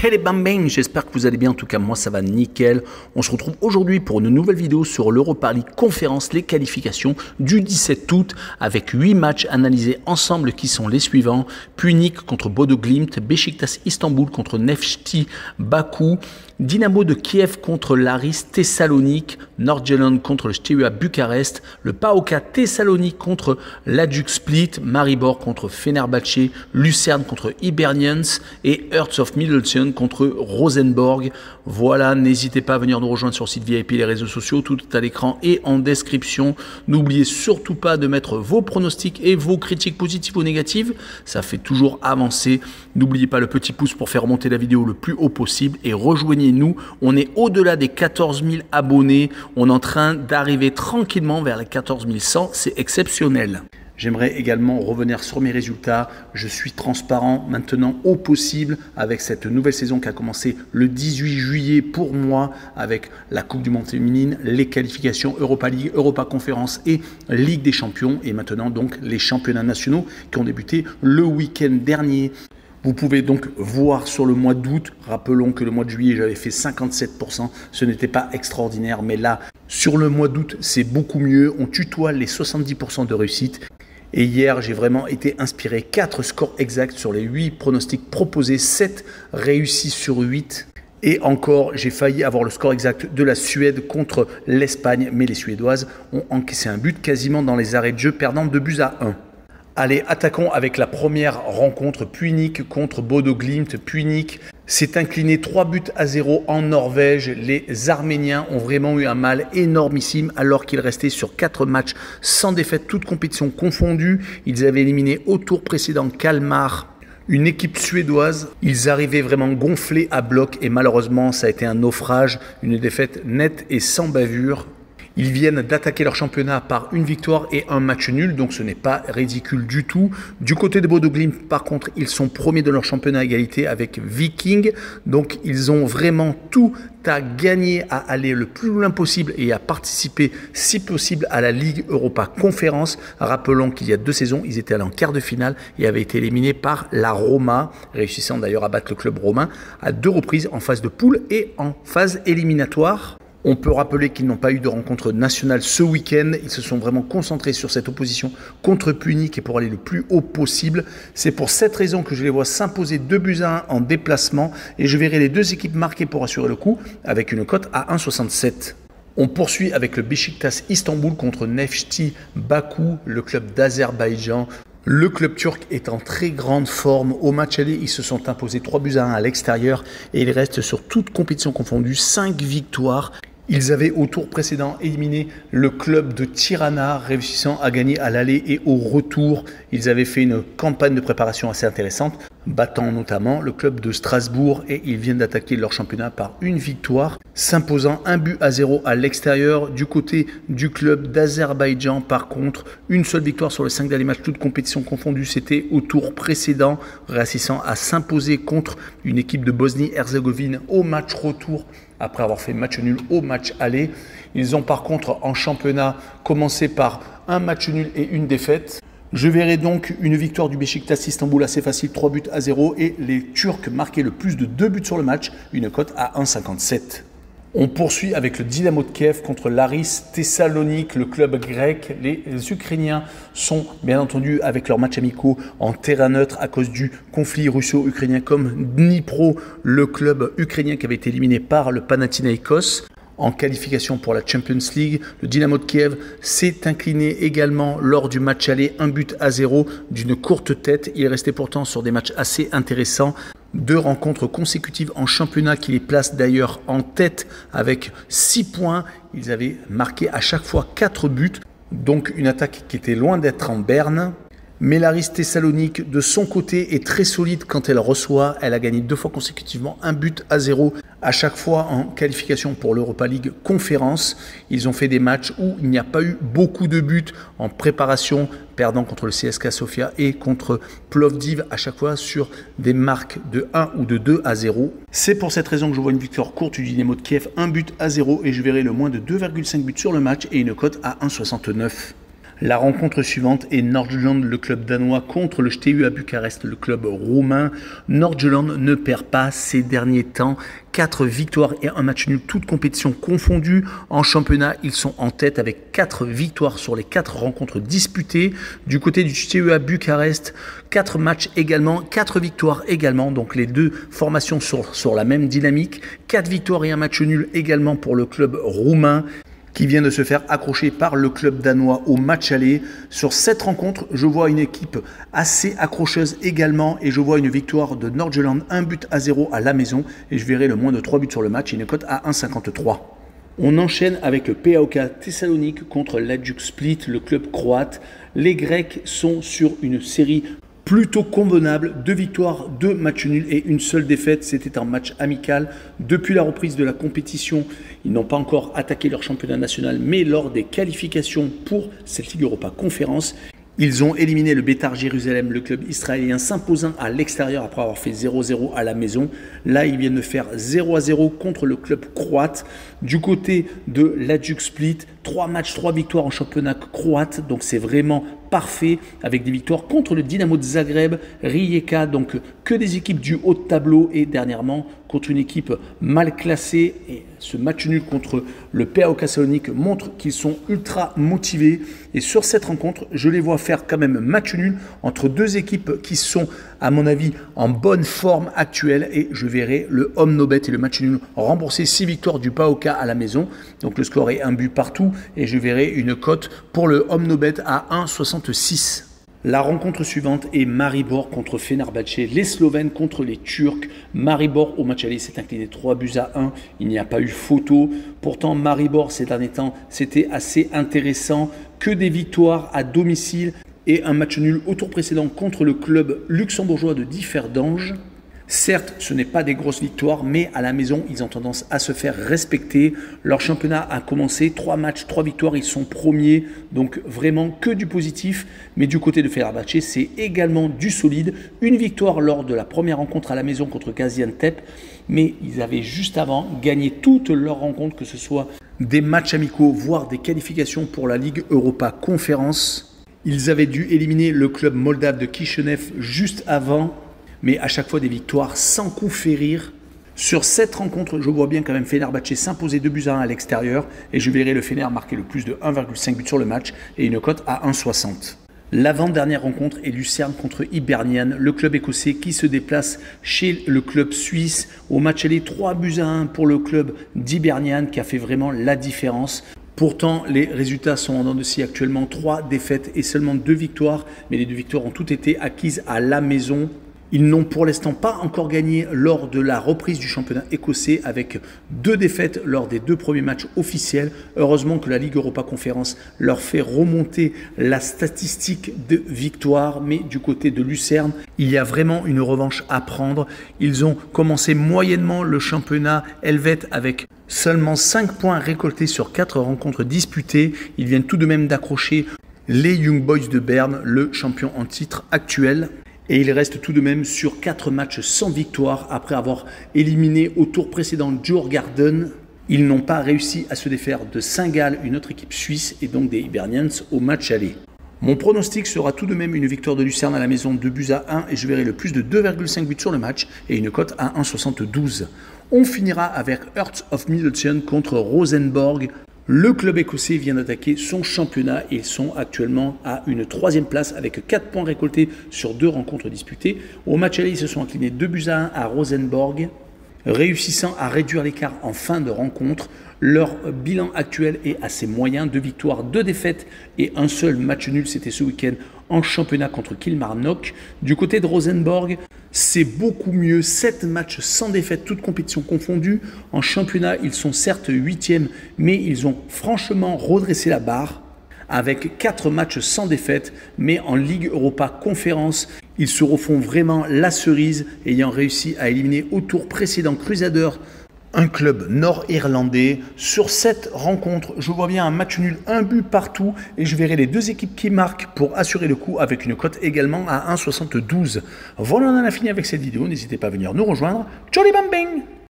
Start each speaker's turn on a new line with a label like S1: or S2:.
S1: Hey les bambins, j'espère que vous allez bien, en tout cas moi ça va nickel. On se retrouve aujourd'hui pour une nouvelle vidéo sur l'Europa League Conférence, les qualifications du 17 août avec 8 matchs analysés ensemble qui sont les suivants. Punic contre Bodo Glimt, Beşiktaş Istanbul contre Neftchi Bakou, Dynamo de Kiev contre l'Aris Thessalonique, Nordjylland contre le Steaua Bucarest, le PAOK Thessalonique contre l'Hajduk Split, Maribor contre Fenerbahçe, Lucerne contre Hibernians et Hearts of Midlothian contre Rosenborg. Voilà, n'hésitez pas à venir nous rejoindre sur le site VIP, les réseaux sociaux, tout à l'écran et en description. N'oubliez surtout pas de mettre vos pronostics et vos critiques positives ou négatives, ça fait toujours avancer. N'oubliez pas le petit pouce pour faire monter la vidéo le plus haut possible et rejoignez-nous. On est au-delà des 14 000 abonnés, on est en train d'arriver tranquillement vers les 14 100, c'est exceptionnel. J'aimerais également revenir sur mes résultats. Je suis transparent maintenant au possible avec cette nouvelle saison qui a commencé le 18 juillet pour moi avec la Coupe du Monde féminine, les qualifications Europa League, Europa Conférence et Ligue des Champions. Et maintenant donc les championnats nationaux qui ont débuté le week-end dernier. Vous pouvez donc voir sur le mois d'août, rappelons que le mois de juillet j'avais fait 57%, ce n'était pas extraordinaire, mais là sur le mois d'août c'est beaucoup mieux, on tutoie les 70% de réussite. Et hier, j'ai vraiment été inspiré. 4 scores exacts sur les 8 pronostics proposés, 7 réussis sur 8. Et encore, j'ai failli avoir le score exact de la Suède contre l'Espagne, mais les Suédoises ont encaissé un but quasiment dans les arrêts de jeu, perdant 2-1. Allez, attaquons avec la première rencontre, Punic contre Bodo Glimt. Punic s'est incliné 3-0 en Norvège. Les Arméniens ont vraiment eu un mal énormissime alors qu'ils restaient sur 4 matchs sans défaite, toutes compétitions confondues. Ils avaient éliminé au tour précédent Kalmar, une équipe suédoise. Ils arrivaient vraiment gonflés à bloc et malheureusement ça a été un naufrage, une défaite nette et sans bavure. Ils viennent d'attaquer leur championnat par une victoire et un match nul, donc ce n'est pas ridicule du tout. Du côté de Bodo Glimt, par contre, ils sont premiers de leur championnat à égalité avec Viking. Donc ils ont vraiment tout à gagner, à aller le plus loin possible et à participer, si possible, à la Ligue Europa Conférence. Rappelons qu'il y a 2 saisons, ils étaient allés en quart de finale et avaient été éliminés par la Roma, réussissant d'ailleurs à battre le club romain à 2 reprises en phase de poule et en phase éliminatoire. On peut rappeler qu'ils n'ont pas eu de rencontre nationale ce week-end. Ils se sont vraiment concentrés sur cette opposition contre Punic et pour aller le plus haut possible. C'est pour cette raison que je les vois s'imposer 2-1 en déplacement et je verrai les 2 équipes marquées pour assurer le coup avec une cote à 1,67. On poursuit avec le Beşiktaş Istanbul contre Neftchi Bakou, le club d'Azerbaïdjan. Le club turc est en très grande forme. Au match aller, ils se sont imposés 3-1 à l'extérieur et ils restent sur toute compétition confondue 5 victoires. Ils avaient au tour précédent éliminé le club de Tirana, réussissant à gagner à l'aller et au retour. Ils avaient fait une campagne de préparation assez intéressante, battant notamment le club de Strasbourg et ils viennent d'attaquer leur championnat par une victoire, s'imposant 1-0 à l'extérieur. Du côté du club d'Azerbaïdjan, par contre, une seule victoire sur les 5 derniers matchs, toutes compétitions confondues, c'était au tour précédent, réussissant à s'imposer contre une équipe de Bosnie-Herzégovine au match retour, après avoir fait match nul au match aller. Ils ont par contre en championnat commencé par un match nul et une défaite. Je verrai donc une victoire du Beşiktaş Istanbul assez facile, 3-0 et les Turcs marquaient le plus de 2 buts sur le match, une cote à 1,57. On poursuit avec le Dynamo de Kiev contre l'Aris Thessalonique, le club grec. Les Ukrainiens sont bien entendu avec leurs matchs amicaux en terrain neutre à cause du conflit russo-ukrainien comme Dnipro, le club ukrainien qui avait été éliminé par le Panathinaïkos. En qualification pour la Champions League, le Dynamo de Kiev s'est incliné également lors du match aller 1-0 d'une courte tête. Il restait pourtant sur des matchs assez intéressants. 2 rencontres consécutives en championnat qui les placent d'ailleurs en tête avec 6 points. Ils avaient marqué à chaque fois 4 buts, donc une attaque qui était loin d'être en berne. Mais l'Aris Thessalonique, de son côté, est très solide quand elle reçoit. Elle a gagné 2 fois consécutivement 1-0, à chaque fois en qualification pour l'Europa League Conférence. Ils ont fait des matchs où il n'y a pas eu beaucoup de buts en préparation, perdant contre le CSKA Sofia et contre Plovdiv, à chaque fois sur des marques de 1 ou de 2-0. C'est pour cette raison que je vois une victoire courte du Dynamo de Kiev, 1-0 et je verrai le moins de 2,5 buts sur le match et une cote à 1,69. La rencontre suivante est Nordjylland, le club danois, contre le STEA Bucarest, le club roumain. Nordjylland ne perd pas ces derniers temps. 4 victoires et un match nul, toutes compétitions confondues. En championnat, ils sont en tête avec 4 victoires sur les 4 rencontres disputées. Du côté du STEA Bucarest, 4 matchs également, 4 victoires également. Donc les deux formations sur la même dynamique. 4 victoires et un match nul également pour le club roumain, qui vient de se faire accrocher par le club danois au match aller. Sur cette rencontre, je vois une équipe assez accrocheuse également et je vois une victoire de Nordjylland, 1-0 à la maison, et je verrai le moins de 3 buts sur le match et une cote à 1,53. On enchaîne avec le PAOK Thessalonique contre l'Hajduk Split, le club croate. Les Grecs sont sur une série plutôt convenable, 2 victoires, 2 matchs nuls et une seule défaite. C'était un match amical. Depuis la reprise de la compétition, ils n'ont pas encore attaqué leur championnat national, mais lors des qualifications pour cette Ligue Europa Conférence, ils ont éliminé le Beitar Jérusalem, le club israélien, s'imposant à l'extérieur après avoir fait 0-0 à la maison. Là, ils viennent de faire 0-0 contre le club croate. Du côté de l'Hajduk Split, 3 matchs, 3 victoires en championnat croate. Donc c'est vraiment parfait, avec des victoires contre le Dynamo de Zagreb, Rijeka, donc que des équipes du haut de tableau, et dernièrement contre une équipe mal classée. Et ce match nul contre le PAOK Thessalonique montre qu'ils sont ultra motivés. Et sur cette rencontre, je les vois faire quand même match nul entre deux équipes qui sont, à mon avis, en bonne forme actuelle. Et je verrai le Home No Bet et le match nul rembourser 6 victoires du PAOK à la maison. Donc le score est 1 but partout. Et je verrai une cote pour le Home No Bet à 1,66. La rencontre suivante est Maribor contre Fenerbahçe, les Slovènes contre les Turcs. Maribor au match aller s'est incliné 3-1, il n'y a pas eu photo. Pourtant Maribor ces derniers temps c'était assez intéressant, que des victoires à domicile et un match nul au tour précédent contre le club luxembourgeois de Differdange. Certes, ce n'est pas des grosses victoires, mais à la maison, ils ont tendance à se faire respecter. Leur championnat a commencé, 3 matchs, 3 victoires, ils sont premiers, donc vraiment que du positif. Mais du côté de Fenerbahçe, c'est également du solide. Une victoire lors de la première rencontre à la maison contre Gaziantep, mais ils avaient juste avant gagné toutes leurs rencontres, que ce soit des matchs amicaux, voire des qualifications pour la Ligue Europa Conférence. Ils avaient dû éliminer le club moldave de Kishinev juste avant, mais à chaque fois des victoires sans coup férir. Sur cette rencontre, je vois bien quand même Fenerbahçe s'imposer 2-1 à l'extérieur et je verrai le Fener marquer le plus de 1,5 but sur le match et une cote à 1,60. L'avant-dernière rencontre est Lucerne contre Hibernian, le club écossais qui se déplace chez le club suisse. Au match aller, 3-1 pour le club d'Hibernian qui a fait vraiment la différence. Pourtant, les résultats sont en dents de scie actuellement, 3 défaites et seulement 2 victoires, mais les 2 victoires ont toutes été acquises à la maison. Ils n'ont pour l'instant pas encore gagné lors de la reprise du championnat écossais avec 2 défaites lors des 2 premiers matchs officiels. Heureusement que la Ligue Europa Conférence leur fait remonter la statistique de victoire. Mais du côté de Lucerne, il y a vraiment une revanche à prendre. Ils ont commencé moyennement le championnat helvète avec seulement 5 points récoltés sur 4 rencontres disputées. Ils viennent tout de même d'accrocher les Young Boys de Berne, le champion en titre actuel. Et il reste tout de même sur 4 matchs sans victoire après avoir éliminé au tour précédent Djurgården. Ils n'ont pas réussi à se défaire de Saint-Gall, une autre équipe suisse, et donc des Hibernians au match aller. Mon pronostic sera tout de même une victoire de Lucerne à la maison, 2-1, et je verrai le plus de 2,5 buts sur le match et une cote à 1,72. On finira avec Hearts of Midlothian contre Rosenborg. Le club écossais vient d'attaquer son championnat et ils sont actuellement à une 3e place avec 4 points récoltés sur 2 rencontres disputées. Au match aller, ils se sont inclinés 2-1 à Rosenborg, réussissant à réduire l'écart en fin de rencontre. Leur bilan actuel est assez moyen, 2 victoires, 2 défaites et un seul match nul, c'était ce week-end en championnat contre Kilmarnock. Du côté de Rosenborg, c'est beaucoup mieux, 7 matchs sans défaite, toutes compétitions confondues. En championnat, ils sont certes 8e, mais ils ont franchement redressé la barre avec 4 matchs sans défaite. Mais en Ligue Europa Conférence, ils se refont vraiment la cerise, ayant réussi à éliminer au tour précédent Crusader, un club nord-irlandais. Sur cette rencontre, je vois bien un match nul, 1 but partout, et je verrai les 2 équipes qui marquent pour assurer le coup avec une cote également à 1,72. Voilà, on en a fini avec cette vidéo. N'hésitez pas à venir nous rejoindre. Jolly Bang Bang!